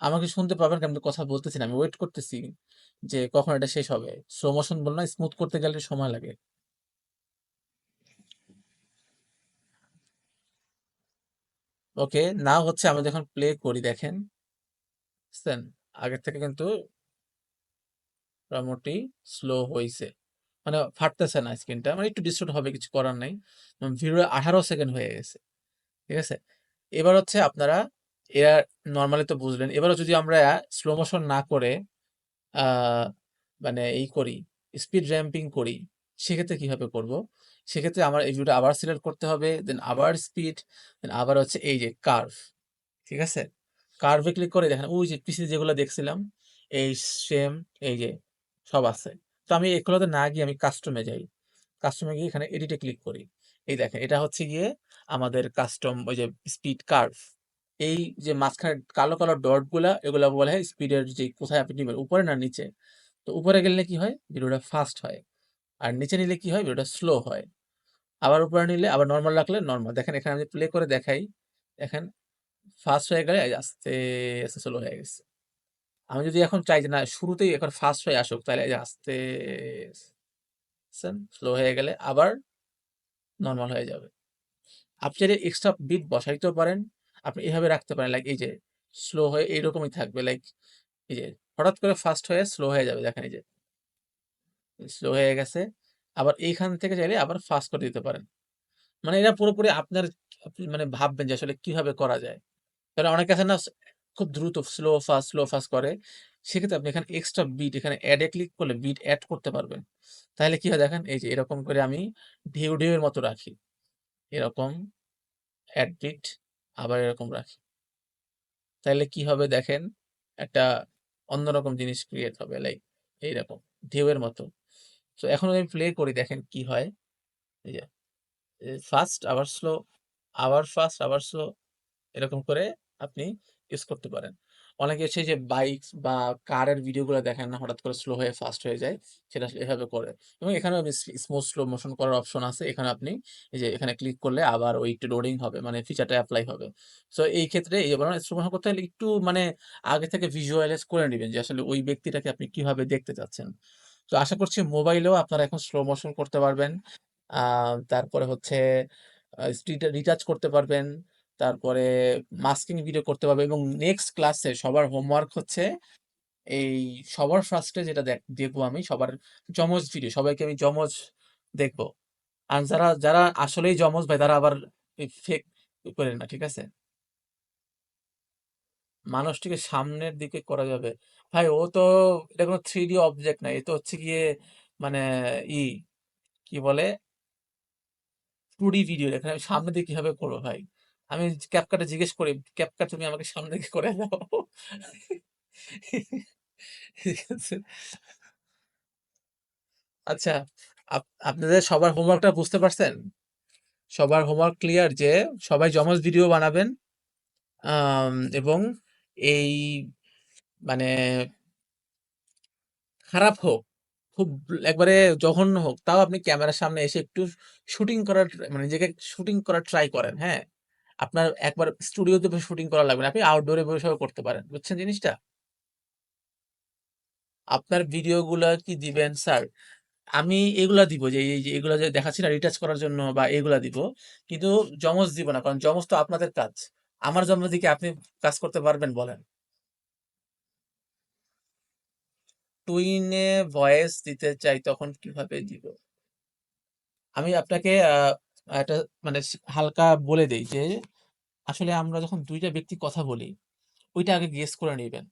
আমাকে শুনতে পাবেন, কারণ আমি তো কথা বলতেছি না, আমি ওয়েট করতেছি যে কখন এটা শেষ হবে। স্লো মোশন বললাম, স্মুথ করতে গেলে সময় লাগে। ওকে, না হচ্ছে, আমি যখন প্লে করি দেখেন, বুঝছেন, আগের থেকে কিন্তু মোটামুটি স্লো হয়েছে, মানে ফাটতেছে না স্ক্রিনটা, মানে একটু ডিস্টোর্ট হবে, কিছু করার নাই। ভিডিও 18 সেকেন্ড হয়ে গেছে, ঠিক আছে। এবার হচ্ছে আপনারা এরা নরমালি তো বুঝলেন। এবারও যদি আমরা স্লো মোশন না করে আহ, মানে এই করি, স্পিড র্যাম্পিং করি, সেক্ষেত্রে কিভাবে করব? সেক্ষেত্রে আমার এই ভিউটা আবার সিলেক্ট করতে হবে, দেন আবার স্পিড, দেন আবার হচ্ছে এই যে কার্ভ, ঠিক আছে? কার্ভে ক্লিক করে দেখেন ওই যে পিছিয়ে যেগুলো দেখছিলাম, এই সেম, এই যে সব আছে। তো আমি এগুলোতে না গিয়ে আমি কাস্টমে যাই। কাস্টমে গিয়ে এখানে এডিটে ক্লিক করি। এই দেখেন এটা হচ্ছে গিয়ে আমাদের কাস্টম ওই যে স্পিড কার্ভ। এই যে মাঝখানে কালো কালো ডট গুলা, এগুলা বলে হয় স্পিডের, যে কোথায় আপনি নিবেন, উপরে না নিচে। তো উপরে গেলে কি হয়, ভিডিওটা ফাস্ট হয়। আর নিচে নিলে কি হয়, ভিডিওটা স্লো হয়। আবার উপরে নিলে, আবার নর্মাল রাখলে নর্মাল। দেখেন এখানে আমি প্লে করে দেখাই। দেখেন ফাস্ট হয়ে গেলে এই আস্তে আস্তে স্লো হয়ে গেছে। আমি যদি এখন চাই যে না শুরুতেই এখন ফাস্ট হয়ে আসুক, তাহলে এই যে আস্তে স্লো হয়ে গেলে আবার নর্মাল হয়ে যাবে। আপনি চাইলে এক্সট্রা বিট বসাইতেও পারেন। আপনি এভাবে রাখতে পারেন, লাইক এই যে স্লো হয়ে এইরকমই থাকবে, লাইক এই যে হঠাৎ করে ফাস্ট হয়ে স্লো হয়ে যাবে। দেখেন এই যে স্লো হয়ে গেছে। আবার এইখান থেকে চাইলে আবার ফাস্ট করে দিতে পারেন। মানে এটা পুরোপুরি আপনার, আপনি মানে ভাববেন যে আসলে কিভাবে করা যায়। কারণ অনেকে আছে না খুব দ্রুত স্লো ফাস্ট করে। সেক্ষেত্রে আপনি এখানে এক্সট্রা বিট, এখানে অ্যাড এ ক্লিক করলে বিট অ্যাড করতে পারবেন। তাহলে কি হয় দেখেন, এই যে এরকম করে আমি ঢেউ ঢেউয়ের মতো রাখি, এরকম অ্যাড বিট, আবার এরকম রাখি। তাহলে কি হবে দেখেন, একটা অন্যরকম জিনিস ক্রিয়েট হবে, লাইক এইরকম ঢেউয়ের মতো। তো এখন আমি প্লে করি, দেখেন কি হয়। এই যে ফাস্ট আবার স্লো, আবার ফাস্ট আবার স্লো, এরকম করে আপনি ইউজ করতে পারেন। অনেকে হচ্ছে যে বাইক বা কারের ভিডিওগুলো দেখেন না, হঠাৎ করে স্লো হয়ে ফাস্ট হয়ে যায়, সেটা আসলে এভাবে করে। এবং এখানে স্মুথ স্লো মোশন করার অপশন আছে। এখানে আপনি এই যে এখানে ক্লিক করলে আবার ওই একটু লোডিং হবে, মানে ফিচারটা অ্যাপ্লাই হবে। সো এই ক্ষেত্রে এই স্লো মোশন করতে হলে একটু মানে আগে থেকে ভিজুয়ালাইজ করে নেবেন যে আসলে ওই ব্যক্তিটাকে আপনি কিভাবে দেখতে চাচ্ছেন। তো আশা করছি মোবাইলেও আপনারা এখন স্লো মোশন করতে পারবেন। তারপরে হচ্ছে রিটাচ করতে পারবেন। তারপরে মাস্কিং ভিডিও করতে পারবেন। এবং নেক্সট ক্লাসে সবার হোমওয়ার্ক হচ্ছে এই সবার ফার্স্টে যেটা দেখবো আমি, সবার যমজ ভিডিও, সবাইকে আমি যমজ দেখবো। আর যারা যারা আসলেই যমজ ভাই, তারা আবার ফেক করেন না, ঠিক আছে? মানুষটিকে সামনের দিকে করা যাবে। ভাই ও তো, এটা কোনো 3D অবজেক্ট না, এ তো হচ্ছে গিয়ে মানে ই কি বলে 2D ভিডিও। এখানে আমি সামনে দিয়ে কিভাবে করবো ভাই? আমি ক্যাপকাটে জিজ্ঞেস করি, ক্যাপকাট তুমি আমাকে সামনে দিকে করে দাও। ঠিক আছে। আচ্ছা, আপনাদের সবার হোমওয়ার্কটা বুঝতে পারছেন? সবার হোমওয়ার্ক ক্লিয়ার যে সবাই জমজ ভিডিও বানাবেন। এবং এই মানে খারাপ হোক, খুব একবারে জঘন্য হোক, তাও আপনি ক্যামেরার সামনে এসে একটু শুটিং করার মানে নিজেকে শুটিং করার ট্রাই করেন, হ্যাঁ? আপনার একবার স্টুডিওতে বসে শুটিং করা লাগবে না। আপনি আউটডোরে বসেও করতে পারেন। বুঝছেন জিনিসটা? আপনার ভিডিওগুলা কি দিবেন স্যার? আমি এগুলা দিব, যে এই যে এগুলা যে দেখাচ্ছি না রিটাচ করার জন্য, বা এগুলা দিব। কিন্তু যমজ দিব না। কারণ যমজ তো আপনাদের কাজ। আমার জন্ম দিকে আপনি কাজ করতে পারবেন বলেন? টুইনে ভয়েস দিতে চাই, তখন কিভাবে দিব? আমি আপনাকে একটা মানে হালকা বলে দেই যে আসলে আমরা যখন দুইটা ব্যক্তি কথা বলি, ওইটা আগে গেস করে নেবেন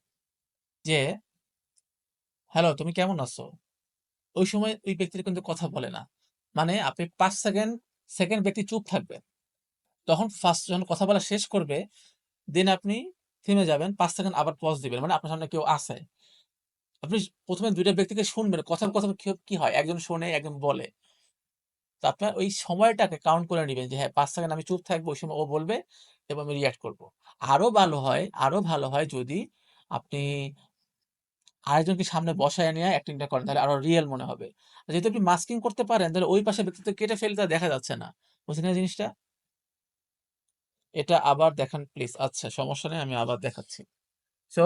যে হ্যালো তুমি কেমন আছো। ওই সময় ওই ব্যক্তিটা কিন্তু কথা বলে না। মানে আপনি 5 সেকেন্ড, সেকেন্ড ব্যক্তি চুপ থাকবে, তখন ফার্স্ট যখন কথা বলা শেষ করবে, দেন আপনি থেমে যাবেন, 5 সেকেন্ড আবার পজ দিবেন, মানে আপনার সামনে কেউ আছে। আপনি প্রথমে দুইটা ব্যক্তিকে শুনবেন, কথার কথা কি কি হয়, একজন শোনে একজন বলে। তো আপনার ওই সময়টাকে কাউন্ট করে নেবেন যে হ্যাঁ 5 সেকেন্ড আমি চুপ থাকবো, ওই সময় ও বলবে এবং আমি রিয়াক্ট করবো। আরো ভালো হয় যদি আপনি আরেকজনকে সামনে বসায় নিয়ে অ্যাক্টিংটা করেন, তাহলে আরো রিয়েল মনে হবে। আর যেহেতু আপনি মাস্কিং করতে পারেন, তাহলে ওই পাশে ব্যক্তিত্ব কেটে ফেলতে দেখা যাচ্ছে না। বুঝছেন না জিনিসটা? এটা আবার দেখান প্লিজ। আচ্ছা সমস্যা নেই, আমি আবার দেখাচ্ছি। সো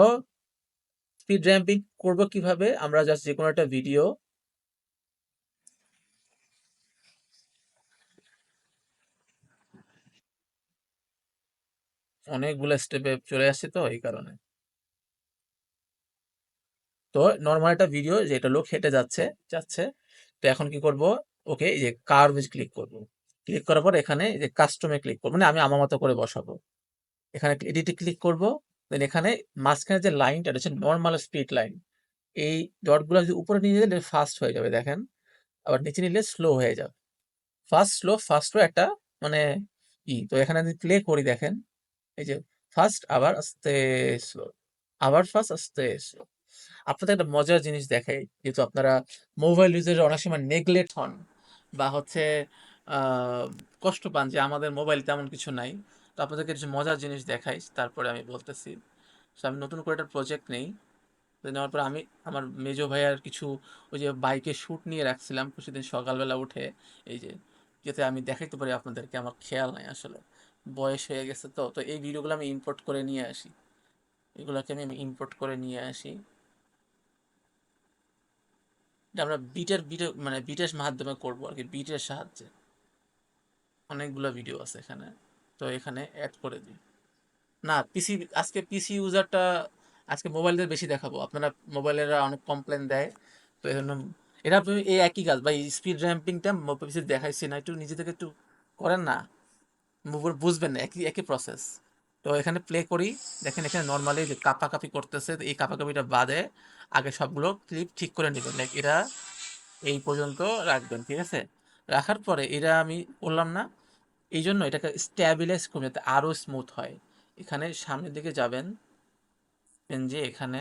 স্পিড র্যাম্পিং করবো কিভাবে? আমরা জাস্ট যে কোনো একটা ভিডিও, অনেকগুলো স্টেপে চলে আসছে তো এই কারণে। তো নর্মাল একটা ভিডিও যেটা লোক হেঁটে যাচ্ছে যাচ্ছে, তো এখন কি করব, ওকে এই যে কার্ভ ক্লিক করব। ক্লিক করার পর এখানে এই যে কাস্টমে ক্লিক করবো, মানে আমি আমার মতো করে বসাবো। এখানে এডিটে ক্লিক করব, দেন এখানে মাঝখানে যে লাইনটা এটা হচ্ছে নরমাল স্পিড লাইন। এই ডটগুলো যদি উপরে নিয়ে গেলে ফাস্ট হয়ে যাবে দেখেন, আবার নিচে নিলে স্লো হয়ে যাবে। ফাস্ট স্লো একটা মানে তো এখানে যদি প্লে করি দেখেন, এই যে ফাস্ট আবার আস্তে স্লো, আবার ফাস্ট আস্তে স্লো। আপনাদের একটা মজার জিনিস দেখাই, যেহেতু আপনারা মোবাইল ইউজের অনেক সময় নেগলেক্ট হন বা হচ্ছে আহ, কষ্ট পান যে আমাদের মোবাইল তেমন কিছু নাই, তো আপনাদেরকে কিছু মজার জিনিস দেখাই, তারপরে আমি বলতেছি। তো আমি নতুন করে একটা প্রজেক্ট নেই, তো নেওয়ার পর আমি আমার মেজো ভাইয়ার কিছু ওই যে বাইকে শ্যুট নিয়ে রাখছিলাম প্রতিদিন সকালবেলা উঠে, এই যে যাতে আমি দেখাইতে পারি আপনাদেরকে, আমার খেয়াল নাই আসলে, বয়স হয়ে গেছে। তো এই ভিডিওগুলো আমি ইম্পোর্ট করে নিয়ে আসি, এগুলোকে আমি ইম্পোর্ট করে নিয়ে আসি। এটা আমরা বিটের মানে বিটের মাধ্যমে করবো আর কি, বিটের সাহায্যে। অনেকগুলো ভিডিও আছে এখানে, তো এখানে অ্যাড করে দিই। না পিসি, আজকে পিসি ইউজারটা, আজকে মোবাইলদের বেশি দেখাবো, আপনারা মোবাইলেরা অনেক কমপ্লেন দেয়, তো এই জন্য এটা আপনি এই একই কাজ বা স্পিড র্যাম্পিংটা পিসি দেখাইছি না, একটু নিজে থেকে একটু করেন না, বুঝবেন না, একই একই প্রসেস। তো এখানে প্লে করি, দেখেন এখানে নর্মালি যে কাপাকাপি করতেছে, তো এই কাপাকাপিটা বাদে আগে সবগুলো ক্লিপ ঠিক করে নেবেন, লাইক এরা এই পর্যন্ত রাখবেন, ঠিক আছে? রাখার পরে এটা আমি করলাম না, এই জন্য এটাকে স্ট্যাবিলাইজ করবেন যাতে আরও স্মুথ হয়। এখানে সামনের দিকে যাবেন, দেখবেন যে এখানে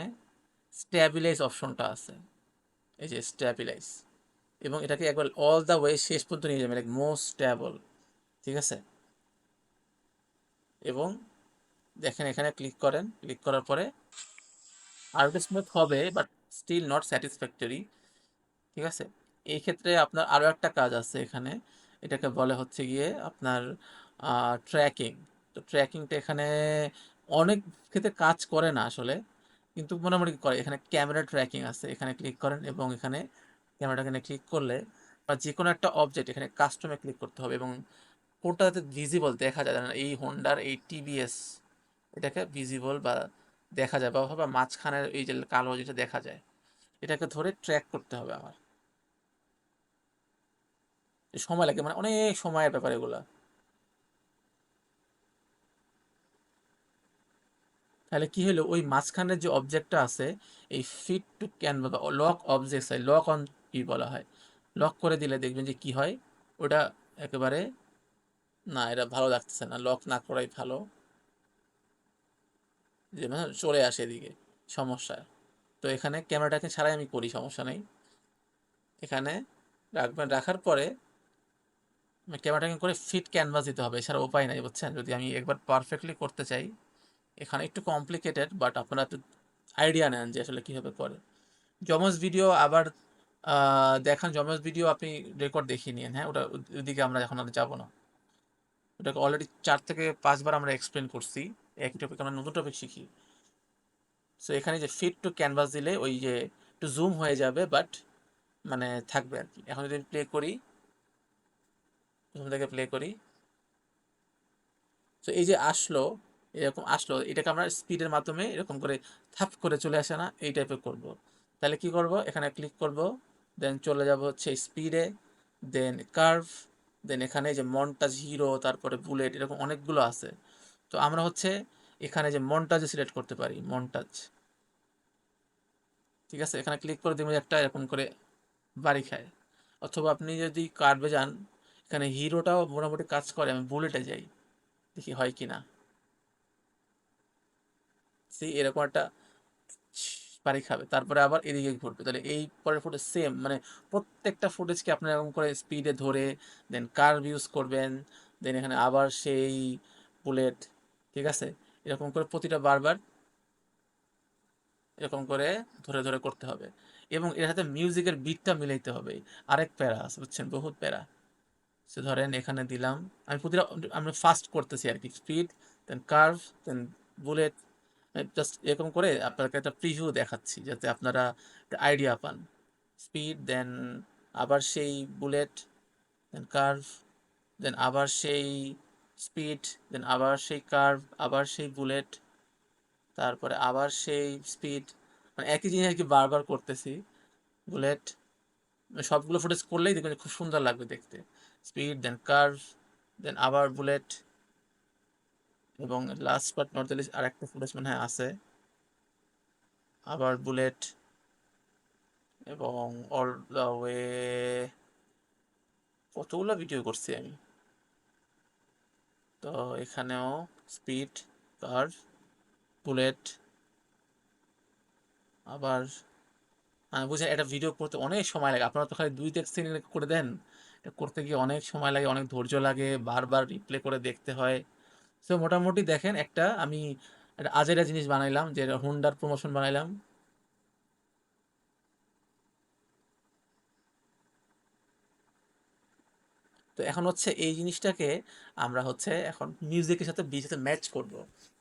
স্ট্যাবিলাইজ অপশনটা আছে, এই যে স্ট্যাবিলাইজ, এবং এটাকে একবার অল দ্য ওয়ে শেষ পর্যন্ত নিয়ে যাবেন, লাইক মোস্ট স্ট্যাবল, ঠিক আছে? এবং দেখেন এখানে ক্লিক করেন, ক্লিক করার পরে আরও একটু স্মুথ হবে, বাট স্টিল নট স্যাটিসফ্যাক্টরি, ঠিক আছে? এই ক্ষেত্রে আপনার আরও একটা কাজ আছে এখানে, এটাকে বলে হচ্ছে গিয়ে আপনার ট্র্যাকিং। তো ট্র্যাকিংটা এখানে অনেক ক্ষেত্রে কাজ করে না আসলে, কিন্তু মোটামুটি করে। এখানে ক্যামেরা ট্র্যাকিং আছে, এখানে ক্লিক করেন এবং এখানে ক্যামেরাটা এখানে ক্লিক করলে বা যে কোনো একটা অবজেক্ট এখানে কাস্টমে ক্লিক করতে হবে, এবং কোনটা যাতে ভিজিবল দেখা যায়, যেমন এই হোন্ডার এই টিভিএস, এটাকে ভিজিবল বা দেখা যায়, বা মাঝখানের এই যে কালো যেটা দেখা যায়, এটাকে ধরে ট্র্যাক করতে হবে আমার। সময় লাগে, মানে অনেক সময়ের ব্যাপার এগুলা। তাহলে কি হলো, ওই মাঝখানের যে অবজেক্টটা আছে, এই ফিট টু ক্যানভা বা লক অবজেক্ট, লক অন কি বলা হয়, লক করে দিলে দেখবেন যে কি হয়, ওটা একেবারে, না এটা ভালো লাগতেছে না, লক না করাই ভালো, যে মানে চলে আসে এদিকে, সমস্যা। তো এখানে ক্যামেরাটাকে ছাড়াই আমি করি, সমস্যা নেই। এখানে রাখবেন, রাখার পরে ক্যামেরাটাকে করে ফিট ক্যানভাস দিতে হবে, এছাড়া উপায় নাই, বুঝছেন? যদি আমি একবার পারফেক্টলি করতে চাই, এখানে একটু কমপ্লিকেটেড, বাট আপনারা একটু আইডিয়া নেন যে আসলে কীভাবে করে। যমজ ভিডিও আবার দেখান, যমজ ভিডিও আপনি রেকর্ড দেখিয়ে নিন, হ্যাঁ, ওটা ওইদিকে আমরা এখন আর যাবো না, ওটাকে অলরেডি 4 থেকে 5 বার আমরা এক্সপ্লেন করছি, একই টপিক আমরা নতুন টপিক শিখি। সো এখানে যে ফিট টু ক্যানভাস দিলে ওই যে একটু জুম হয়ে যাবে, বাট মানে থাকবে আর কি। এখন যদি প্লে করি, প্রথম থেকে প্লে করি, তো এই যে আসলো, এরকম আসলো, এটাকে আমরা স্পিডের মাধ্যমে এরকম করে থাপ করে চলে আসে না, এই টাইপের করব। তাহলে কি করব, এখানে ক্লিক করব, দেন চলে যাব হচ্ছে স্পিডে, দেন কার্ভ, দেন এখানে যে মন্টাজ হিরো, তারপরে বুলেট, এরকম অনেকগুলো আছে। তো আমরা হচ্ছে এখানে যে মন্টাজে সিলেক্ট করতে পারি, মন্টাজ, ঠিক আছে? এখানে ক্লিক করে দেবেন, একটা এরকম করে বাড়ি খায়। অথবা আপনি যদি কার্ভে যান, এখানে হিরোটাও মোটামুটি কাজ করে, আমি বুলেটে যাই, দেখি হয় কি না। সেই এরকম একটা বাড়ি খাবে, তারপরে আবার এদিকে ঘুরবে, তাহলে এই পরের ফুটেজ সেম, মানে প্রত্যেকটা ফুটেজকে আপনি এরকম করে স্পিডে ধরে, দেন কার্ভ ইউজ করবেন, দেন এখানে আবার সেই বুলেট, ঠিক আছে? এরকম করে প্রতিটা বারবার এরকম করে ধরে ধরে করতে হবে, এবং এর সাথে মিউজিকের বিটটা মিলাইতে হবে। আরেক প্যারা আছে, বুঝছেন, বহুত প্যারা। সে ধরেন এখানে দিলাম, আমি প্রতিটা, আমরা ফাস্ট করতেছি আর কি, স্পিড, দেন কার্ভ, দেন বুলেট, জাস্ট এরকম করে আপনাকে একটা প্রিভিউ দেখাচ্ছি যাতে আপনারা একটা আইডিয়া পান। স্পিড, দেন আবার সেই বুলেট, দেন কার্ভ, দেন আবার সেই স্পিড, দেন আবার সেই কার্ভ, আবার সেই বুলেট, তারপরে আবার সেই স্পিড, মানে একই জিনিস আর কি বারবার করতেছি। বুলেট, সবগুলো ফুটেজ করলেই দেখবেন খুব সুন্দর লাগবে দেখতে। স্পিড, দেন কার্ভ, দেন আবার বুলেট, এবং last but not the least আরেকটা ফুটেজ মনে হয় আছে, আবার বুলেট এবং অল দ্য ওয়ে। কতগুলো ভিডিও করছি আমি। তো এখানেও স্পিড, কার, বুলেট, আবার বুঝেন একটা ভিডিও করতে অনেক সময় লাগে। আপনারা তো খালি 2-3 সেকেন্ড করে দেন, এটা করতে গিয়ে অনেক সময় লাগে, অনেক ধৈর্য লাগে, বারবার রিপ্লে করে দেখতে হয়। সো মোটামুটি দেখেন একটা আমি একটা আজেরা জিনিস বানাইলাম, যে হুন্ডার প্রমোশন বানাইলাম। তো এখন হচ্ছে এই জিনিসটাকে আমরা হচ্ছে এখন মিউজিকের সাথে বিট সাথে ম্যাচ করব।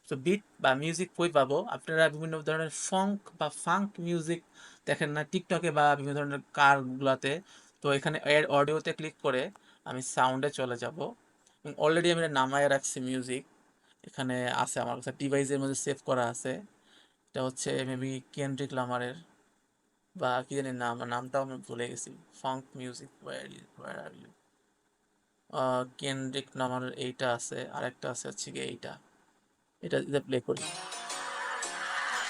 তো বিট বা মিউজিক কই পাবো? আপনারা বিভিন্ন ধরনের ফঙ্ক বা ফাঙ্ক মিউজিক দেখেন না টিকটকে বা বিভিন্ন ধরনের কারগুলাতে। তো এখানে এর অডিওতে ক্লিক করে আমি সাউন্ডে চলে যাব, এবং অলরেডি আমি এটা নামায় রাখছি মিউজিক। এখানে আছে আমার কাছে ডিভাইসের মধ্যে সেভ করা আছে। এটা হচ্ছে মেবি কেন্ড্রিক লামারের বা কি জানি নাম, নামটাও আমি ভুলে গেছি। Funk music, where are you. Kendrick Lamar এইটা আছে, আরেকটা আছে হচ্ছে গিয়ে এইটা। এটা দিয়ে প্লে করি।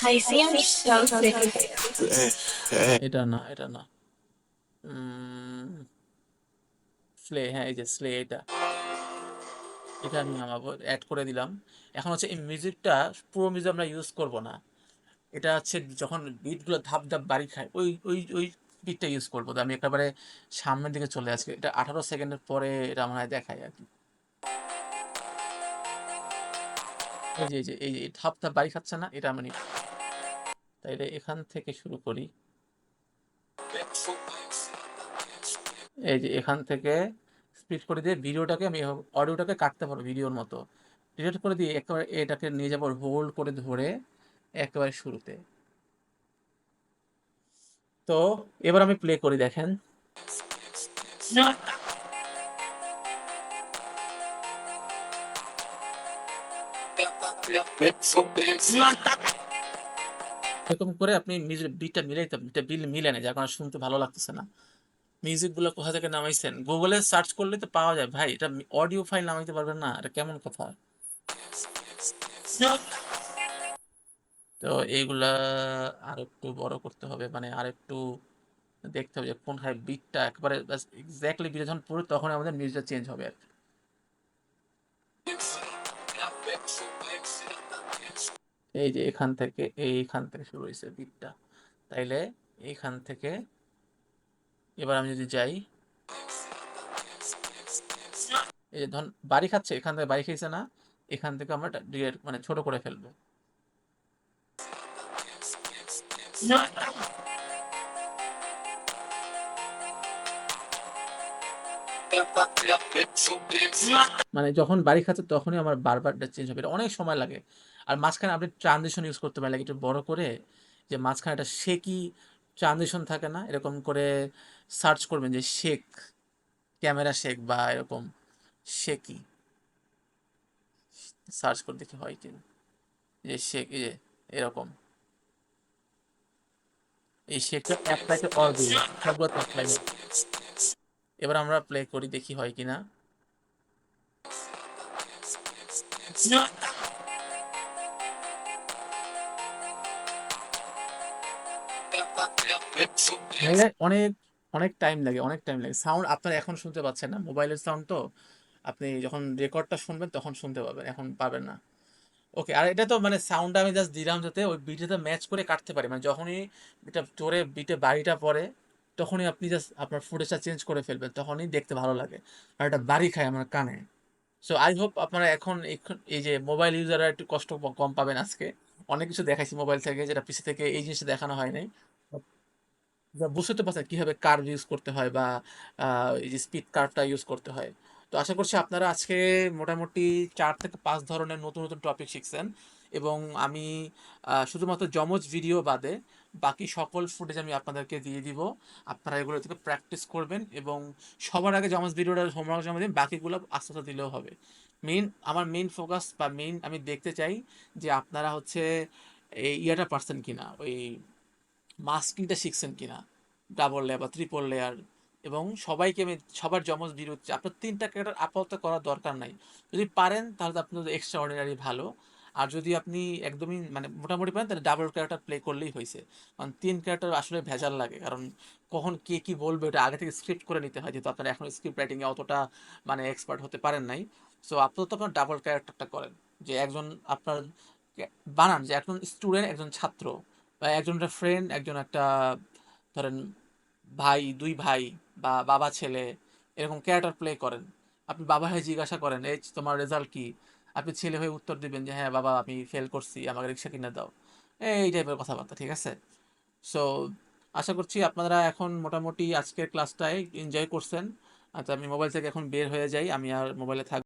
I see I'm so sick of it.
এটা না, এটা না, স্লে, হ্যাঁ এই যে স্লে, এটা এটা আমি নামাবো, অ্যাড করে দিলাম। এখন হচ্ছে এই মিউজিকটা, পুরো মিউজিক আমরা ইউজ করব না। এটা হচ্ছে যখন বিটগুলো ধাপ ধাপ বাড়ি খায় ওই ওই ওই বিটটা ইউজ করবো। তো আমি একেবারে সামনের দিকে চলে আসছি, এটা 18 সেকেন্ডের পরে এটা মনে হয় দেখায় আর কি। এই যে ধাপ ধাপ বাড়ি খাচ্ছে না, এটা আমি তাইলে এখান থেকে শুরু করি। এই যে এখান থেকে স্প্লিট করে দিয়ে ভিডিওটাকে আমি অডিওটাকে কাটতে পারবো ভিডিওর মতো। ডিলিট করে দিয়ে একেবারে এটাকে নিয়ে যাবো হোল্ড করে ধরে একেবারে শুরুতে। তো এবার আমি প্লে করি, দেখেন। এরকম করে আপনি মিউজিক বিটটা মিলাইতে, বিটটা বিল মিলে না, যার কারণে শুনতে ভালো লাগতেছে না। মিউজিক গুলো কোথা থেকে নামাইছেন? গুগলে সার্চ করলে তো পাওয়া যায় ভাই, এটা অডিও ফাইল নামাইতে পারবেন না? এটা কেমন কথা? তো এইগুলা আরেকটু বড় করতে হবে, মানে আরেকটু দেখতে হবে যে কোনখানে বিটটা একেবারে এক্স্যাক্টলি বিটে যখন পড়ে তখন আমাদের মিউজিকটা চেঞ্জ হবে আর কি। এই যে এইখান থেকে শুরু হয়েছে বিটটা, তাইলে এইখান থেকে এবার আমি যদি যাই, এই যে ধন বাড়ি খাচ্ছে, এখান থেকে বাড়ি খেয়েছে না, এখান থেকে আমরা মানে ছোট করে ফেলবো। মানে যখন বাড়ি খাচ্ছে তখনই আমার বারবার এটা চেঞ্জ হবে, এটা অনেক সময় লাগে। আর মাঝখানে আপনি ট্রানজিশন ইউজ করতে পারেন, একটু বড় করে, যে মাঝখানে একটা শেকি ট্রানজিশন থাকে না, এরকম করে সার্চ করবেন যে শেক, ক্যামেরা শেক বা এরকম শেকি, সার্চ করে দেখি হয় কিনা, যে শেক, এই যে এরকম, এই শেকটা অ্যাপ্লাই টু অল ভিডিও, সবগুলো অ্যাপ্লাই। এবার আমরা প্লে করি দেখি হয় কিনা। অনেক অনেক টাইম লাগে, অনেক টাইম লাগে। সাউন্ড আপনারা এখন শুনতে পাচ্ছেন না, মোবাইলের সাউন্ড তো, আপনি যখন রেকর্ডটা শুনবেন তখন শুনতে পাবেন, এখন পাবেন না। ওকে, আর এটা তো মানে সাউন্ডটা আমি জাস্ট দিলাম যাতে ওই বিটেতে ম্যাচ করে কাটতে পারি, মানে যখনই এটা জোরে বিটে বাড়িটা পড়ে তখনই আপনি জাস্ট আপনার ফুটেজটা চেঞ্জ করে ফেলবেন, তখনই দেখতে ভালো লাগে। আর এটা বাড়ি খায় আমার কানে। সো আই হোপ আপনারা এখন এই যে মোবাইল ইউজাররা একটু কষ্ট কম পাবেন আজকে। অনেক কিছু দেখাইছি মোবাইল থেকে, যেটা পিসি থেকে এই জিনিসটা দেখানো হয় নাই। বুঝতে তো পারছেন কিভাবে কার্ভ ইউজ করতে হয় বা এই যে স্পিড কার্ভটা ইউজ করতে হয়। তো আশা করছি আপনারা আজকে মোটামুটি 4 থেকে 5 ধরনের নতুন নতুন টপিক শিখছেন। এবং আমি শুধুমাত্র যমজ ভিডিও বাদে বাকি সকল ফুটেজ আমি আপনাদেরকে দিয়ে দিব। আপনারা এগুলো থেকে প্র্যাকটিস করবেন, এবং সবার আগে যমজ ভিডিওটা হোমওয়ার্ক জমা দিন, বাকিগুলো আস্তে আস্তে দিলেও হবে। আমার মেইন ফোকাস বা মেইন আমি দেখতে চাই যে আপনারা হচ্ছে এই ইয়াটা পারছেন কিনা, ওই মাস্কিংটা শিখছেন কিনা, ডাবল লেয়ার বা ট্রিপল লেয়ার এবং সবাইকে আমি সবার যমজ বিরুদ্ধে আপনার ৩টা ক্যারেক্টার আপাতত করার দরকার নাই। যদি পারেন তাহলে তো আপনার এক্সট্রা অর্ডিনারি ভালো। আর যদি আপনি একদমই মানে মোটামুটি পারেন তাহলে ডাবল ক্যারেক্টার প্লে করলেই হইছে। কারণ ৩ ক্যারেক্টার আসলে ভেজাল লাগে। কারণ কখন কে কি বলবে ওটা আগে থেকে স্ক্রিপ্ট করে নিতে হয়। যেহেতু আপনারা এখনো স্ক্রিপ্ট রাইটিং এ অতটা মানে এক্সপার্ট হতে পারেন নাই। সো আপাতত আপনার ডাবল ক্যারেক্টারটা করেন। যে একজন আপনার বানান যে একজন স্টুডেন্ট, একজন ছাত্র বা একজন একটা ফ্রেন্ড, একজন একটা ধরেন ভাই, ২ ভাই বা বাবা ছেলে এরকম ক্যারেক্টার প্লে করেন। আপনি বাবা হয়ে জিজ্ঞাসা করেন, "এই তোমার রেজাল্ট কি?" আপনি ছেলে হয়ে উত্তর দিবেন যে, "হ্যাঁ বাবা আমি ফেল করছি, আমাকে রিক্সা কিনে দাও।" এই টাইপের কথাবার্তা, ঠিক আছে? সো আশা করছি আপনারা এখন মোটামুটি আজকের ক্লাসটায় এনজয় করছেন। আচ্ছা আমি মোবাইল থেকে এখন বের হয়ে যাই। আমি আর মোবাইলে থাকব